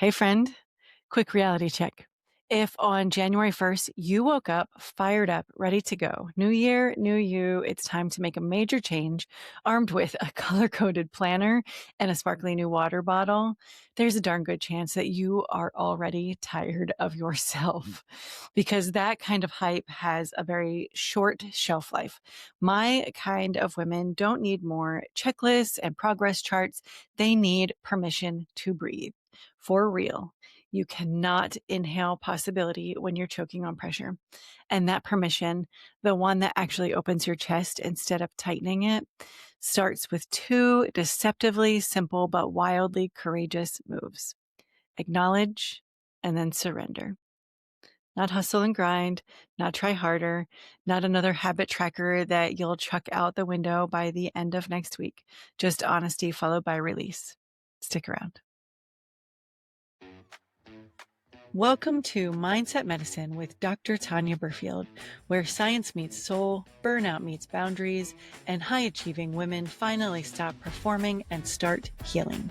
Hey, friend, quick reality check. If on January 1st you woke up fired up, ready to go, new year, new you, it's time to make a major change, armed with a color coded planner and a sparkly new water bottle, there's a darn good chance that you are already tired of yourself because that kind of hype has a very short shelf life. My kind of women don't need more checklists and progress charts, they need permission to breathe. For real. You cannot inhale possibility when you're choking on pressure. And that permission, the one that actually opens your chest instead of tightening it, starts with two deceptively simple but wildly courageous moves. Acknowledge and then surrender. Not hustle and grind, not try harder, not another habit tracker that you'll chuck out the window by the end of next week. Just honesty followed by release. Stick around. Welcome to Mindset Medicine with Dr. Tanya Berfield, where science meets soul, burnout meets boundaries, and high-achieving women finally stop performing and start healing.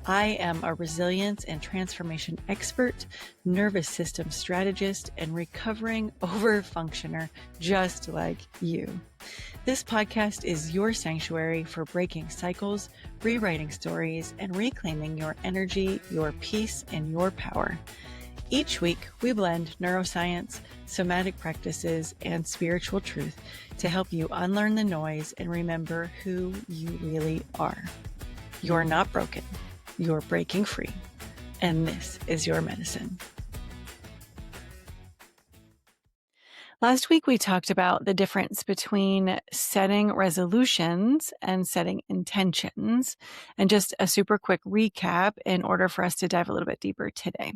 I am a resilience and transformation expert, nervous system strategist, and recovering overfunctioner just like you. This podcast is your sanctuary for breaking cycles, rewriting stories, and reclaiming your energy, your peace, and your power. Each week, we blend neuroscience, somatic practices, and spiritual truth to help you unlearn the noise and remember who you really are. You're not broken. You're breaking free. And this is your medicine. Last week, we talked about the difference between setting resolutions and setting intentions. And just a super quick recap in order for us to dive a little bit deeper today.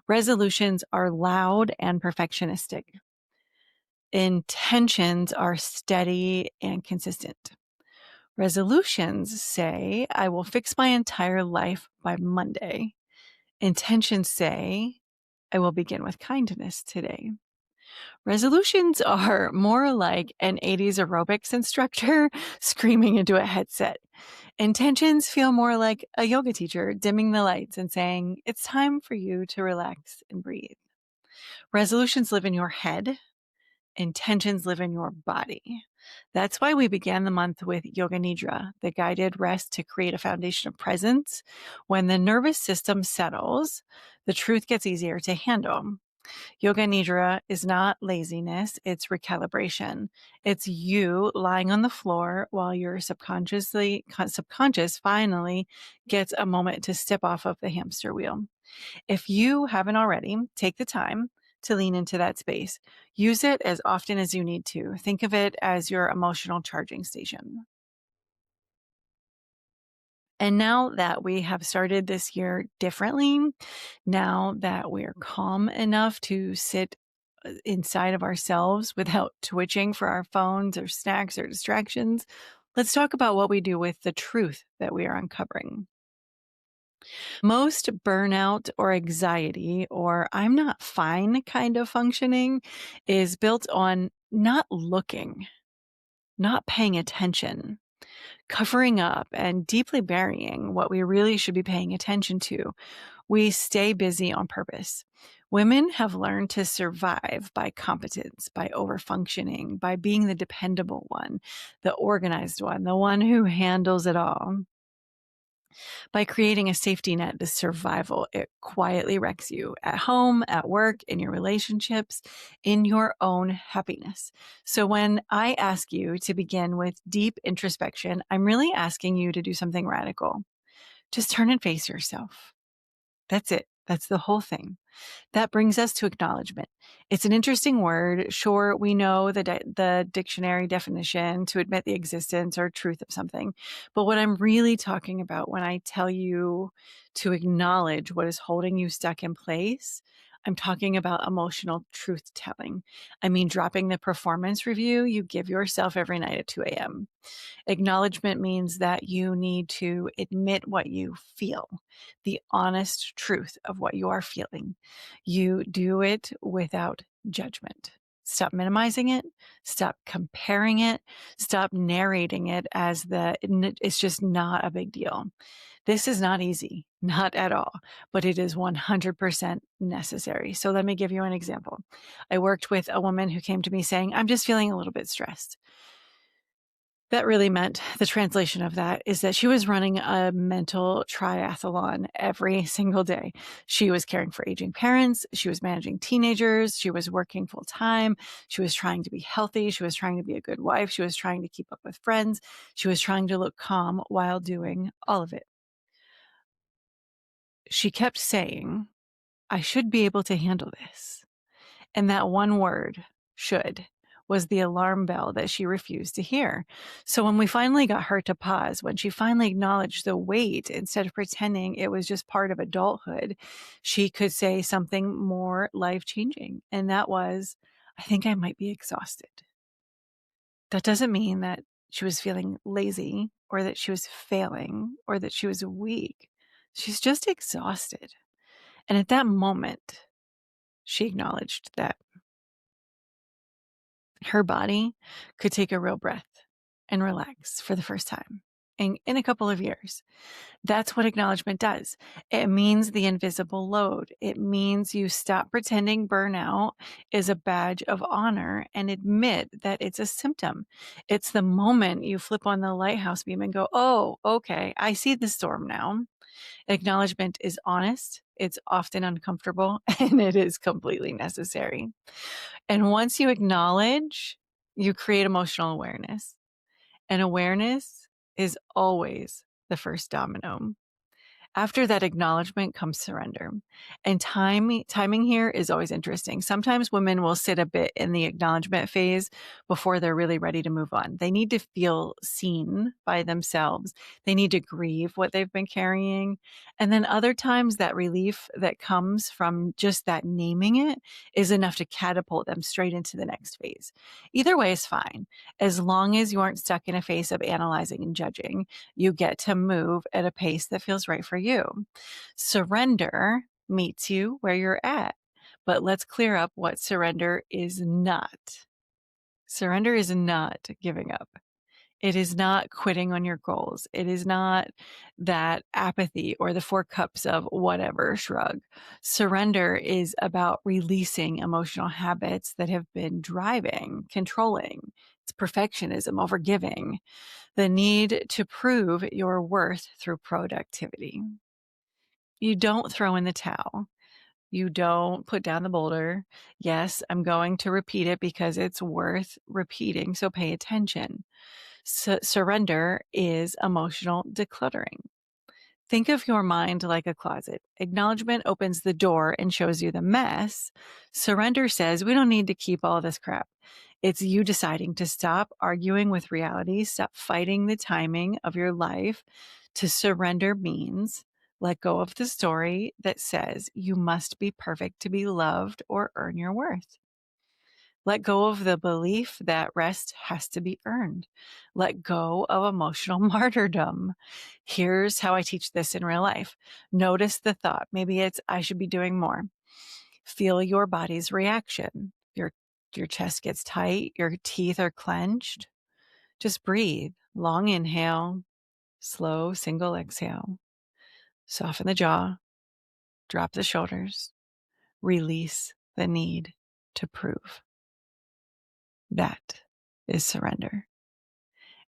Resolutions are loud and perfectionistic. Intentions are steady and consistent. Resolutions say, I will fix my entire life by Monday. Intentions say, I will begin with kindness today. Resolutions are more like an 80s aerobics instructor screaming into a headset. Intentions feel more like a yoga teacher dimming the lights and saying, it's time for you to relax and breathe. Resolutions live in your head. Intentions live in your body. That's why we began the month with Yoga Nidra, the guided rest to create a foundation of presence. When the nervous system settles, the truth gets easier to handle. Yoga Nidra is not laziness, it's recalibration. It's you lying on the floor while your subconscious finally gets a moment to step off of the hamster wheel. If you haven't already, take the time to lean into that space. Use it as often as you need to. Think of it as your emotional charging station. And now that we have started this year differently, now that we're calm enough to sit inside of ourselves without twitching for our phones or snacks or distractions, let's talk about what we do with the truth that we are uncovering. Most burnout or anxiety or I'm not fine kind of functioning is built on not looking, not paying attention, covering up and deeply burying what we really should be paying attention to. We stay busy on purpose. Women have learned to survive by competence, by overfunctioning, by being the dependable one, the organized one, the one who handles it all. By creating a safety net, the survival, it quietly wrecks you at home, at work, in your relationships, in your own happiness. So when I ask you to begin with deep introspection, I'm really asking you to do something radical. Just turn and face yourself. That's it. That's the whole thing. That brings us to acknowledgement. It's an interesting word. Sure, we know the dictionary definition to admit the existence or truth of something. But what I'm really talking about when I tell you to acknowledge what is holding you stuck in place, I'm talking about emotional truth telling. I mean, dropping the performance review you give yourself every night at 2 a.m. Acknowledgement means that you need to admit what you feel, the honest truth of what you are feeling. You do it without judgment. Stop minimizing it. Stop comparing it. Stop narrating it as it's just not a big deal. This is not easy, not at all, but it is 100% necessary. So let me give you an example. I worked with a woman who came to me saying, I'm just feeling a little bit stressed. That really meant the translation of that is that she was running a mental triathlon every single day. She was caring for aging parents. She was managing teenagers. She was working full time. She was trying to be healthy. She was trying to be a good wife. She was trying to keep up with friends. She was trying to look calm while doing all of it. She kept saying, I should be able to handle this. And that one word, should, was the alarm bell that she refused to hear. So when we finally got her to pause, when she finally acknowledged the weight, instead of pretending it was just part of adulthood, she could say something more life-changing. And that was, I think I might be exhausted. That doesn't mean that she was feeling lazy or that she was failing or that she was weak. She's just exhausted. And at that moment, she acknowledged that her body could take a real breath and relax for the first time in a couple of years. That's what acknowledgement does. It means the invisible load. It means you stop pretending burnout is a badge of honor and admit that it's a symptom. It's the moment you flip on the lighthouse beam and go, oh, okay, I see the storm now. Acknowledgement is honest. It's often uncomfortable and it is completely necessary. And once you acknowledge, you create emotional awareness. And awareness is always the first domino. After that acknowledgement comes surrender. And timing here is always interesting. Sometimes women will sit a bit in the acknowledgement phase before they're really ready to move on. They need to feel seen by themselves. They need to grieve what they've been carrying. And then other times that relief that comes from just that naming it is enough to catapult them straight into the next phase. Either way is fine. As long as you aren't stuck in a phase of analyzing and judging, you get to move at a pace that feels right for you. Surrender meets you where you're at. But let's clear up what surrender is not. Surrender is not giving up. It is not quitting on your goals. It is not that apathy or the 4 cups of whatever shrug. Surrender is about releasing emotional habits that have been driving, controlling. It's perfectionism, overgiving, the need to prove your worth through productivity. You don't throw in the towel. You don't put down the boulder. Yes, I'm going to repeat it because it's worth repeating, so pay attention. Surrender is emotional decluttering. Think of your mind like a closet. Acknowledgement opens the door and shows you the mess. Surrender says, we don't need to keep all this crap. It's you deciding to stop arguing with reality, stop fighting the timing of your life. To surrender means let go of the story that says you must be perfect to be loved or earn your worth. Let go of the belief that rest has to be earned. Let go of emotional martyrdom. Here's how I teach this in real life. Notice the thought. Maybe it's, I should be doing more. Feel your body's reaction. Your chest gets tight. Your teeth are clenched. Just breathe. Long inhale, slow single exhale. Soften the jaw. Drop the shoulders. Release the need to prove. That is surrender.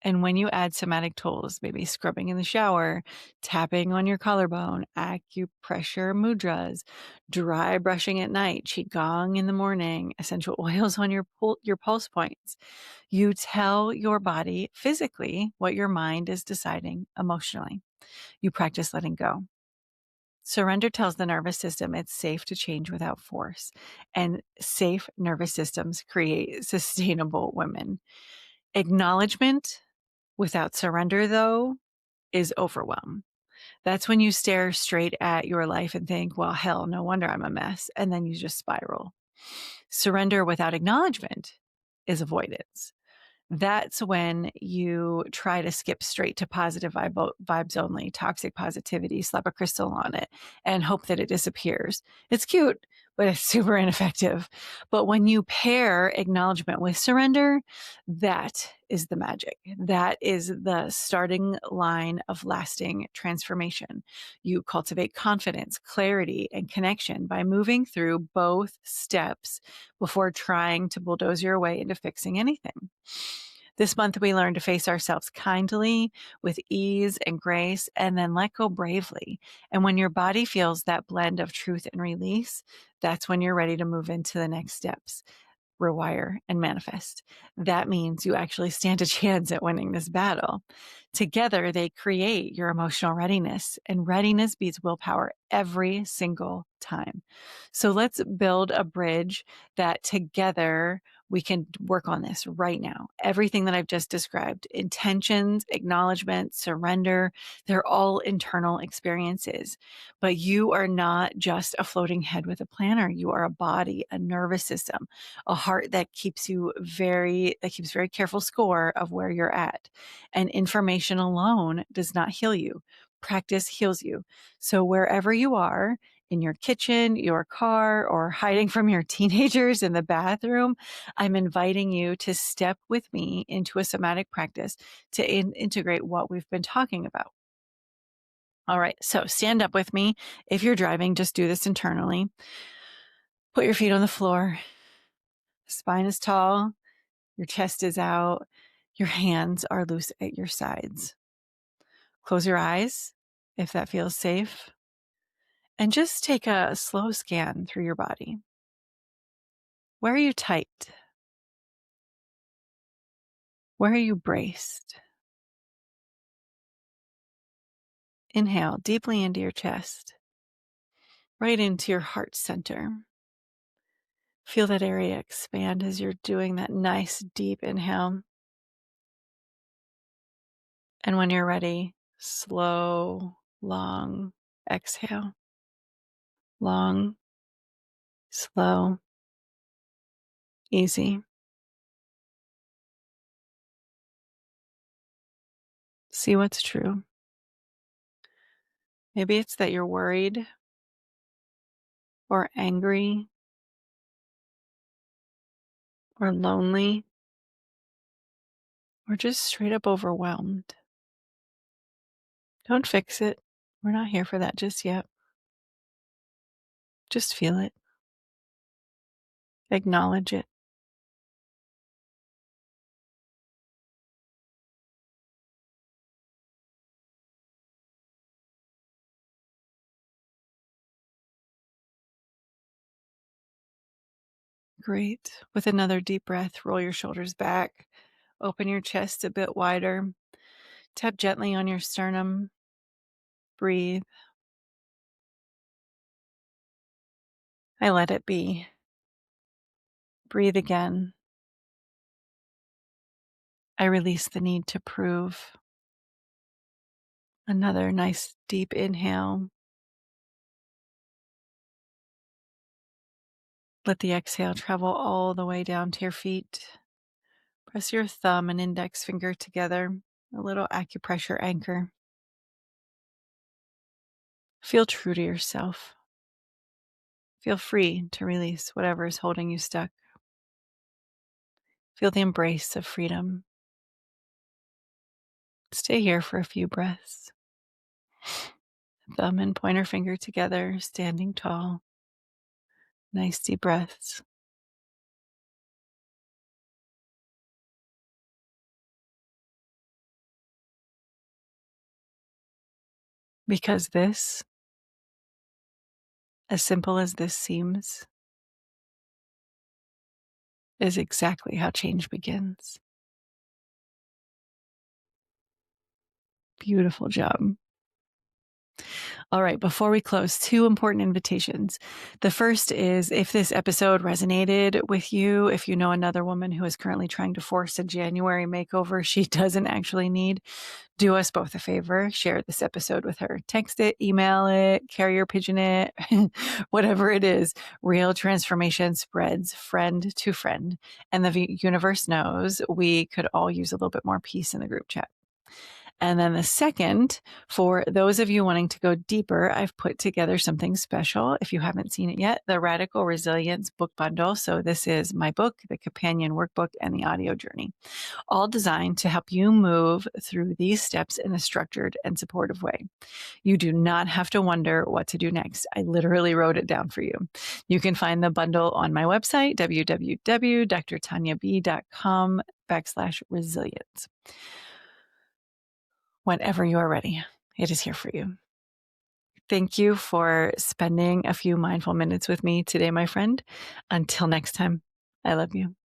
And when you add somatic tools, maybe scrubbing in the shower, tapping on your collarbone, acupressure mudras, dry brushing at night, qigong in the morning, essential oils on your pulse points, you tell your body physically what your mind is deciding emotionally. You practice letting go. Surrender tells the nervous system it's safe to change without force, and safe nervous systems create sustainable women. Acknowledgement without surrender, though, is overwhelm. That's when you stare straight at your life and think, well, hell, no wonder I'm a mess. And then you just spiral. Surrender without acknowledgement is avoidance. That's when you try to skip straight to positive vibes only, toxic positivity, slap a crystal on it, and hope that it disappears. It's cute, but it's super ineffective. But when you pair acknowledgement with surrender, that is the magic. That is the starting line of lasting transformation. You cultivate confidence, clarity, and connection by moving through both steps before trying to bulldoze your way into fixing anything. This month, we learn to face ourselves kindly, with ease and grace, and then let go bravely. And when your body feels that blend of truth and release, that's when you're ready to move into the next steps. Rewire and manifest. That means you actually stand a chance at winning this battle. Together, they create your emotional readiness, and readiness beats willpower every single time. So let's build a bridge that together we can work on this right now. Everything that I've just described, intentions, acknowledgement, surrender, they're all internal experiences. But you are not just a floating head with a planner. You are a body, a nervous system, a heart that keeps very careful score of where you're at. And information alone does not heal you. Practice heals you. So wherever you are, in your kitchen, your car, or hiding from your teenagers in the bathroom, I'm inviting you to step with me into a somatic practice to integrate what we've been talking about. All right, so stand up with me. If you're driving, just do this internally. Put your feet on the floor. Spine is tall. Your chest is out. Your hands are loose at your sides. Close your eyes if that feels safe. And just take a slow scan through your body. Where are you tight? Where are you braced? Inhale deeply into your chest, right into your heart center. Feel that area expand as you're doing that nice deep inhale. And when you're ready, slow, long exhale. Long, slow, easy. See what's true. Maybe it's that you're worried or angry or lonely or just straight up overwhelmed. Don't fix it. We're not here for that just yet. Just feel it. Acknowledge it. Great. With another deep breath, roll your shoulders back. Open your chest a bit wider. Tap gently on your sternum. Breathe. I let it be. Breathe again. I release the need to prove. Another nice deep inhale. Let the exhale travel all the way down to your feet. Press your thumb and index finger together, a little acupressure anchor. Feel true to yourself. Feel free to release whatever is holding you stuck. Feel the embrace of freedom. Stay here for a few breaths. Thumb and pointer finger together, standing tall. Nice deep breaths. Because this, as simple as this seems, is exactly how change begins. Beautiful job. All right, before we close, two important invitations. The first is if this episode resonated with you, if you know another woman who is currently trying to force a January makeover she doesn't actually need, do us both a favor. Share this episode with her. Text it, email it, carrier pigeon it, whatever it is. Real transformation spreads friend to friend. And the universe knows we could all use a little bit more peace in the group chat. And then the second, for those of you wanting to go deeper, I've put together something special. If you haven't seen it yet, the Radical Resilience book bundle. So this is my book, the companion workbook, and the audio journey, all designed to help you move through these steps in a structured and supportive way. You do not have to wonder what to do next. I literally wrote it down for you. You can find the bundle on my website, www.drtanyab.com/resilience. Whenever you are ready, it is here for you. Thank you for spending a few mindful minutes with me today, my friend. Until next time, I love you.